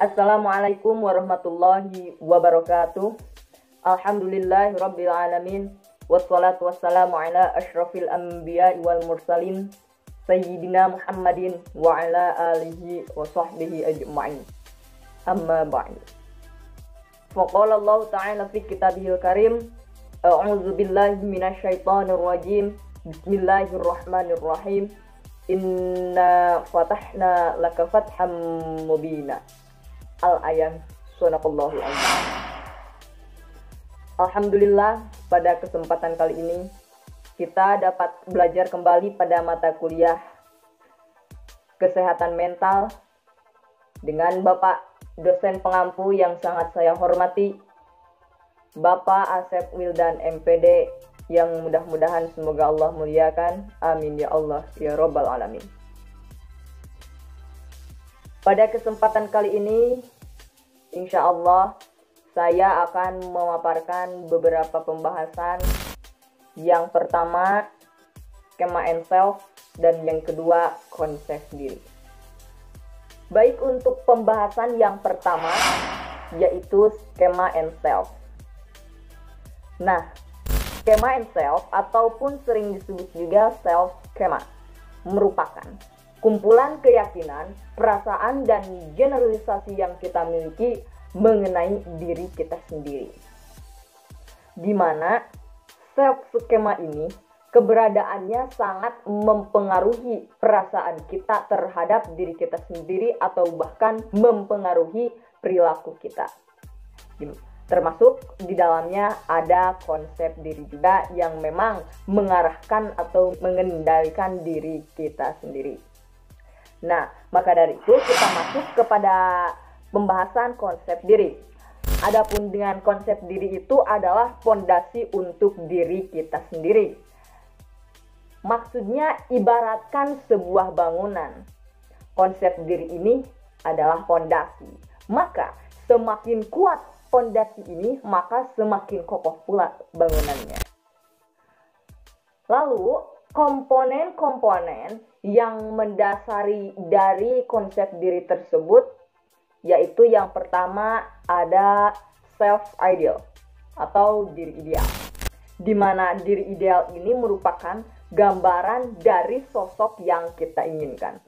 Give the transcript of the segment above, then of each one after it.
Assalamualaikum warahmatullahi wabarakatuh. Alhamdulillahirabbil alamin. Wassalatu wassalamu ala asyrafil anbiya'i wal mursalin sayyidina Muhammadin wa ala alihi wa sahbihi ajma'in. Amma ba'du. Faqala Allah ta'ala fi kitabihil karim, a'udzu billahi minasyaitonir rajim. Bismillahirrahmanirrahim. Inna fatahna laka fatham mubina. Al-Ayan. Sadaqallahul azim. Alhamdulillah, pada kesempatan kali ini kita dapat belajar kembali pada mata kuliah kesehatan mental dengan Bapak dosen pengampu yang sangat saya hormati, Bapak Asep Wildan MPD, yang mudah-mudahan semoga Allah muliakan. Amin ya Allah ya Rabbal alamin. Pada kesempatan kali ini, insya Allah saya akan memaparkan beberapa pembahasan. Yang pertama, skema and self, dan yang kedua, konsep diri. Baik, untuk pembahasan yang pertama, yaitu skema and self. Nah, skema and self ataupun sering disebut juga self skema merupakan kumpulan keyakinan, perasaan, dan generalisasi yang kita miliki mengenai diri kita sendiri. Di mana self skema ini keberadaannya sangat mempengaruhi perasaan kita terhadap diri kita sendiri atau bahkan mempengaruhi perilaku kita. Termasuk di dalamnya ada konsep diri juga yang memang mengarahkan atau mengendalikan diri kita sendiri. Nah, maka dari itu kita masuk kepada pembahasan konsep diri. Adapun dengan konsep diri itu adalah fondasi untuk diri kita sendiri. Maksudnya ibaratkan sebuah bangunan. Konsep diri ini adalah fondasi. Maka semakin kuat fondasi ini, maka semakin kokoh pula bangunannya. Lalu, komponen-komponen yang mendasari dari konsep diri tersebut, yaitu yang pertama ada self-ideal atau diri ideal. Di mana diri ideal ini merupakan gambaran dari sosok yang kita inginkan.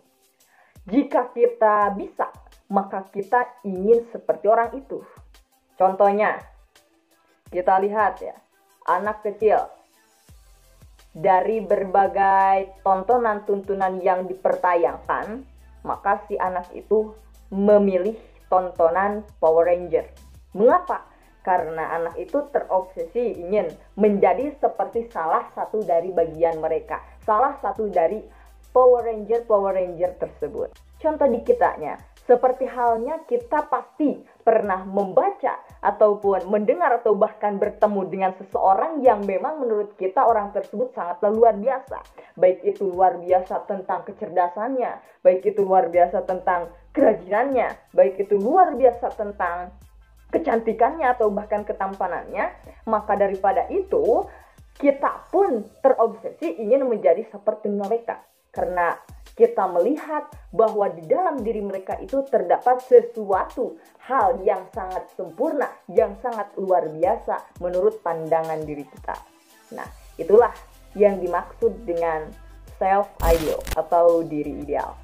Jika kita bisa, maka kita ingin seperti orang itu. Contohnya, kita lihat ya, anak kecil. Dari berbagai tontonan-tontonan yang dipertayangkan, maka si anak itu memilih tontonan Power Ranger. Mengapa? Karena anak itu terobsesi ingin menjadi seperti salah satu dari bagian mereka, salah satu dari Power Ranger tersebut. Contoh di kitanya, seperti halnya kita pasti pernah membaca ataupun mendengar atau bahkan bertemu dengan seseorang yang memang menurut kita orang tersebut sangatlah luar biasa. Baik itu luar biasa tentang kecerdasannya, baik itu luar biasa tentang kerajinannya, baik itu luar biasa tentang kecantikannya atau bahkan ketampanannya. Maka daripada itu, kita pun terobsesi ingin menjadi seperti mereka. Karena kita melihat bahwa di dalam diri mereka itu terdapat sesuatu hal yang sangat sempurna, yang sangat luar biasa menurut pandangan diri kita. Nah, itulah yang dimaksud dengan self-ideal atau diri ideal.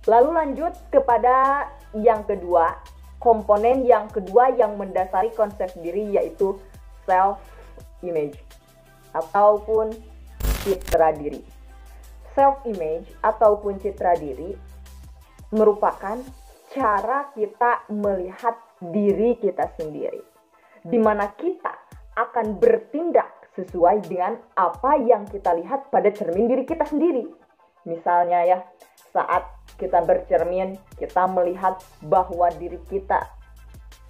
Lalu lanjut kepada yang kedua, komponen yang kedua yang mendasari konsep diri, yaitu self-image ataupun citra diri. Self-image ataupun citra diri merupakan cara kita melihat diri kita sendiri, di mana kita akan bertindak sesuai dengan apa yang kita lihat pada cermin diri kita sendiri. Misalnya ya, saat kita bercermin, kita melihat bahwa diri kita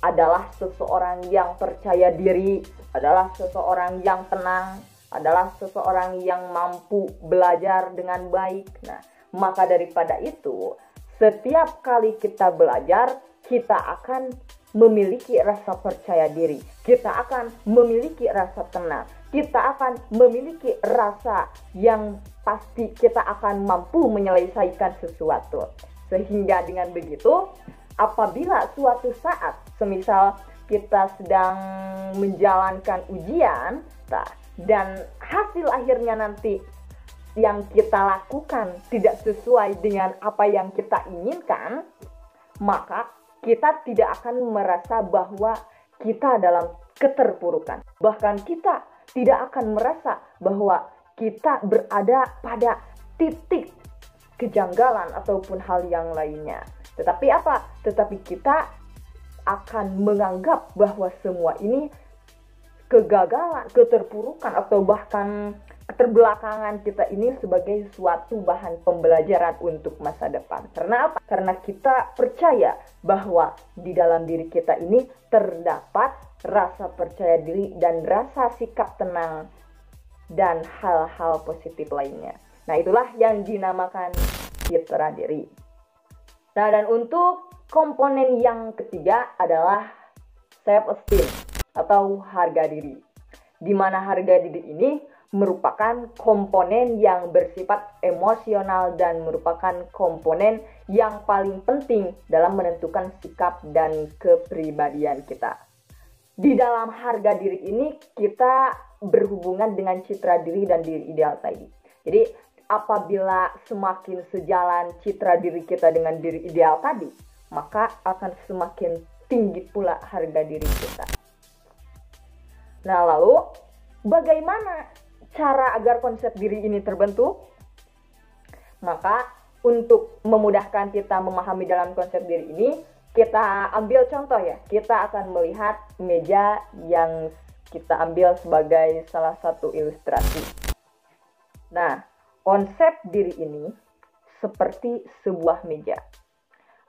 adalah seseorang yang percaya diri, adalah seseorang yang tenang, adalah seseorang yang mampu belajar dengan baik. Nah, maka daripada itu, setiap kali kita belajar, kita akan memiliki rasa percaya diri. Kita akan memiliki rasa tenang. Kita akan memiliki rasa yang pasti kita akan mampu menyelesaikan sesuatu. Sehingga dengan begitu, apabila suatu saat, semisal kita sedang menjalankan ujian, dan hasil akhirnya nanti yang kita lakukan tidak sesuai dengan apa yang kita inginkan, maka kita tidak akan merasa bahwa kita dalam keterpurukan. Bahkan kita tidak akan merasa bahwa kita berada pada titik kejanggalan ataupun hal yang lainnya. Tetapi apa? Tetapi kita akan menganggap bahwa semua ini kegagalan, keterpurukan, atau bahkan keterbelakangan kita ini sebagai suatu bahan pembelajaran untuk masa depan. Karena apa? Karena kita percaya bahwa di dalam diri kita ini terdapat rasa percaya diri dan rasa sikap tenang dan hal-hal positif lainnya. Nah, itulah yang dinamakan citra diri. Nah, dan untuk komponen yang ketiga adalah self-esteem atau harga diri. Di mana harga diri ini merupakan komponen yang bersifat emosional dan merupakan komponen yang paling penting dalam menentukan sikap dan kepribadian kita. Di dalam harga diri ini kita berhubungan dengan citra diri dan diri ideal tadi. Jadi apabila semakin sejalan citra diri kita dengan diri ideal tadi, maka akan semakin tinggi pula harga diri kita. Nah, lalu bagaimana cara agar konsep diri ini terbentuk? Maka untuk memudahkan kita memahami dalam konsep diri ini, kita ambil contoh ya. Kita akan melihat meja yang kita ambil sebagai salah satu ilustrasi. Nah, konsep diri ini seperti sebuah meja.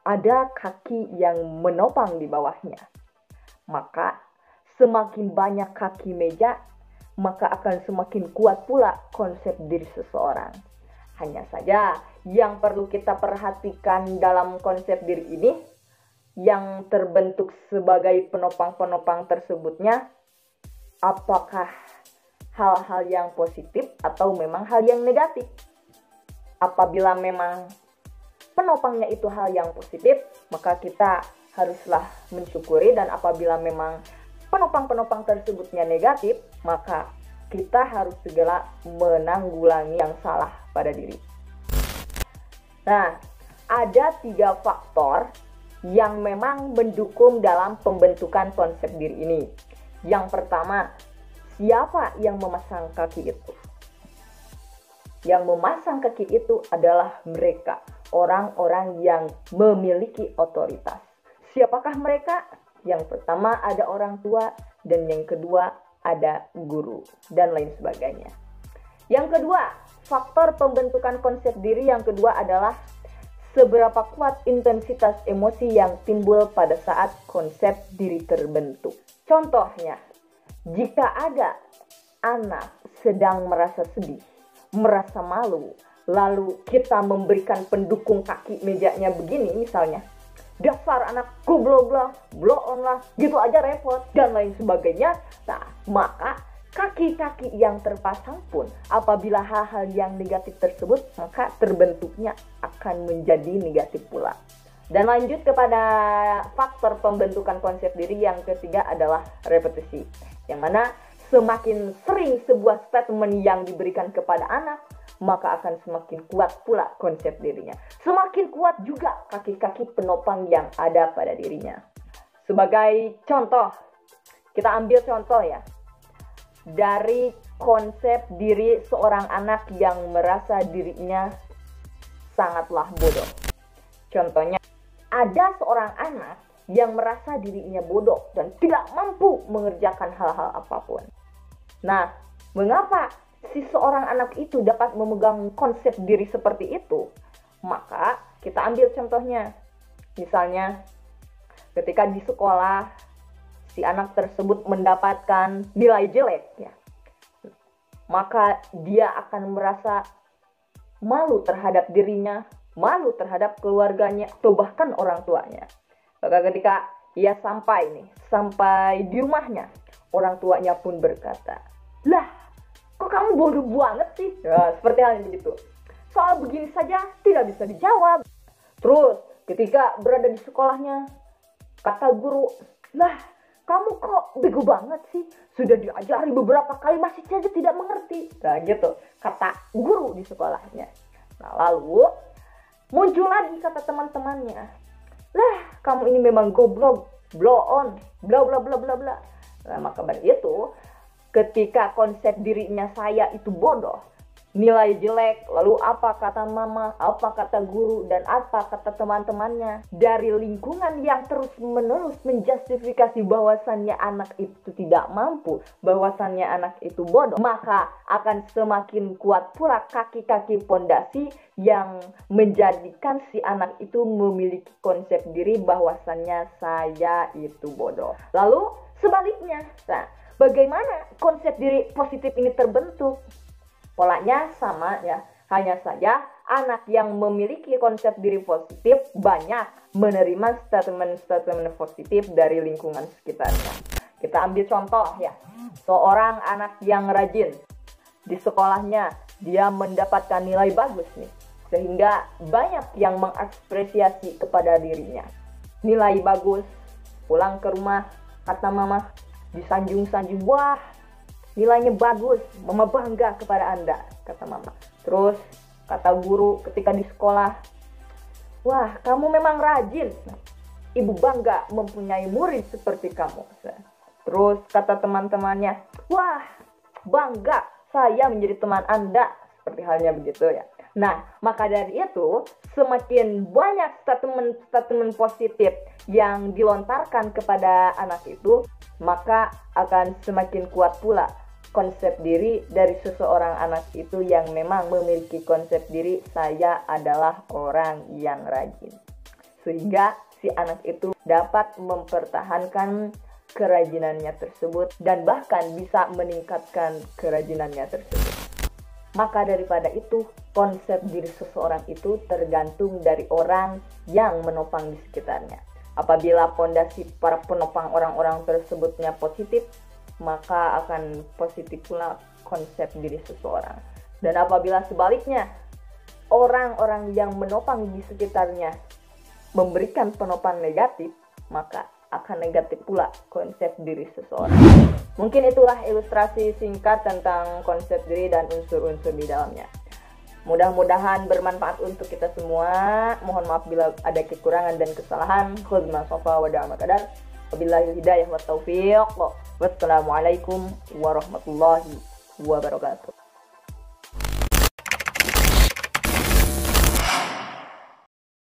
Ada kaki yang menopang di bawahnya. Maka semakin banyak kaki meja, maka akan semakin kuat pula konsep diri seseorang. Hanya saja yang perlu kita perhatikan dalam konsep diri ini, yang terbentuk sebagai penopang-penopang tersebutnya, apakah hal-hal yang positif atau memang hal yang negatif. Apabila memang penopangnya itu hal yang positif, maka kita haruslah mensyukuri, dan apabila memang penopang-penopang tersebutnya negatif, maka kita harus segera menanggulangi yang salah pada diri. Nah, ada 3 faktor yang memang mendukung dalam pembentukan konsep diri ini. Yang pertama, siapa yang memasang kaki itu? Yang memasang kaki itu adalah mereka, orang-orang yang memiliki otoritas. Siapakah mereka? Yang pertama ada orang tua, dan yang kedua ada guru, dan lain sebagainya. Yang kedua, faktor pembentukan konsep diri yang kedua adalah seberapa kuat intensitas emosi yang timbul pada saat konsep diri terbentuk. Contohnya, jika ada anak sedang merasa sedih, merasa malu, lalu kita memberikan pendukung kaki mejanya begini misalnya, dasar anak goblok lah, blow on lah, gitu aja repot, dan lain sebagainya. Nah, maka kaki-kaki yang terpasang pun apabila hal-hal yang negatif tersebut, maka terbentuknya akan menjadi negatif pula. Dan lanjut kepada faktor pembentukan konsep diri yang ketiga adalah repetisi. Yang mana semakin sering sebuah statement yang diberikan kepada anak, maka akan semakin kuat pula konsep dirinya. Semakin kuat juga kaki-kaki penopang yang ada pada dirinya. Sebagai contoh, kita ambil contoh ya, dari konsep diri seorang anak yang merasa dirinya sangatlah bodoh. Contohnya, ada seorang anak yang merasa dirinya bodoh dan tidak mampu mengerjakan hal-hal apapun. Nah, mengapa si seorang anak itu dapat memegang konsep diri seperti itu? Maka kita ambil contohnya. Misalnya ketika di sekolah si anak tersebut mendapatkan nilai jelek ya, maka dia akan merasa malu terhadap dirinya, malu terhadap keluarganya, atau bahkan orang tuanya. Maka ketika ia sampai di rumahnya, orang tuanya pun berkata, "Lah, kok kamu bodoh banget sih?" Nah, seperti halnya begitu. Soal begini saja tidak bisa dijawab. Terus ketika berada di sekolahnya, kata guru, "Lah, kamu kok bego banget sih? Sudah diajari beberapa kali masih saja tidak mengerti." Nah gitu, kata guru di sekolahnya. Nah lalu muncul lagi kata teman-temannya, "Lah, kamu ini memang goblok, blow on, bla bla bla bla bla." Nah maka dari itu, ketika konsep dirinya saya itu bodoh, nilai jelek, lalu apa kata mama, apa kata guru, dan apa kata teman-temannya, dari lingkungan yang terus-menerus menjustifikasi bahwasannya anak itu tidak mampu, bahwasannya anak itu bodoh, maka akan semakin kuat pula kaki-kaki pondasi yang menjadikan si anak itu memiliki konsep diri bahwasannya saya itu bodoh. Lalu sebaliknya, nah, bagaimana konsep diri positif ini terbentuk? Polanya sama ya, hanya saja anak yang memiliki konsep diri positif banyak menerima statement-statement positif dari lingkungan sekitarnya. Kita ambil contoh ya, seorang anak yang rajin di sekolahnya, dia mendapatkan nilai bagus nih, sehingga banyak yang mengapresiasi kepada dirinya. Nilai bagus, pulang ke rumah, kata mama, disanjung-sanjung, "Wah, nilainya bagus, mama bangga kepada Anda," kata mama. Terus kata guru ketika di sekolah, "Wah, kamu memang rajin, ibu bangga mempunyai murid seperti kamu." Terus kata teman-temannya, "Wah, bangga saya menjadi teman Anda," seperti halnya begitu ya. Nah, maka dari itu semakin banyak statement positif yang dilontarkan kepada anak itu, maka akan semakin kuat pula konsep diri dari seseorang anak itu yang memang memiliki konsep diri saya adalah orang yang rajin. Sehingga si anak itu dapat mempertahankan kerajinannya tersebut dan bahkan bisa meningkatkan kerajinannya tersebut. Maka daripada itu, konsep diri seseorang itu tergantung dari orang yang menopang di sekitarnya. Apabila pondasi para penopang orang-orang tersebutnya positif, maka akan positif pula konsep diri seseorang. Dan apabila sebaliknya, orang-orang yang menopang di sekitarnya memberikan penopang negatif, maka akan negatif pula konsep diri seseorang. Mungkin itulah ilustrasi singkat tentang konsep diri dan unsur-unsur di dalamnya. Mudah-mudahan bermanfaat untuk kita semua. Mohon maaf bila ada kekurangan dan kesalahan. Khudma sofa wa da'ama qadar. Wabillahi hidayah wa taufiq. Wassalamualaikum warahmatullahi wabarakatuh.